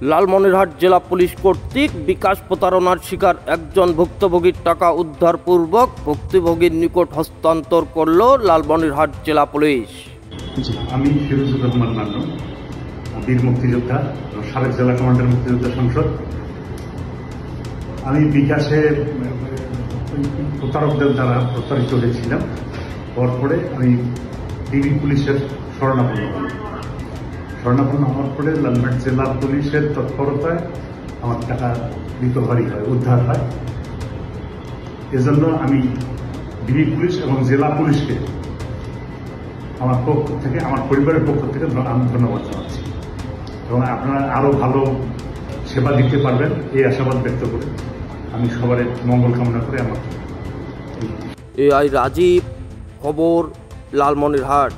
লালমনিরহাট জেলা পুলিশ কর্তৃক বিকাশ প্রতারণার শিকার একজন ভুক্তভোগীর টাকা উদ্ধারপূর্বক ভুক্তভোগীর নিকট হস্তান্তর করল লালমনিরহাট জেলা পুলিশ। আমি ফিরোজুর রহমান নান্নু, বীর মুক্তিযোদ্ধা, সাবেক জেলা কমান্ডার, মুক্তিযোদ্ধা সংসদ। আমি বিকাশে প্রতারকদের দ্বারা প্রতারিত হয়েছিলাম। পরে আমি ডিবি পুলিশের শরণাপন্ন হওয়ার পরে লালমনিরহাট জেলা পুলিশের তৎপরতায় আমার টাকা রিকভারি হয়, উদ্ধার হয়। এজন্য আমি ডিবি পুলিশ এবং জেলা পুলিশকে আমার পক্ষ থেকে, আমার পরিবারের পক্ষ থেকে আমি ধন্যবাদ জানাচ্ছি এবং আপনারা আরো ভালো সেবা দিতে পারবেন এই আশাবাদ ব্যক্ত করে আমি সবার মঙ্গল কামনা করে আমার AI রাজীব, খবর লালমনিরহাট।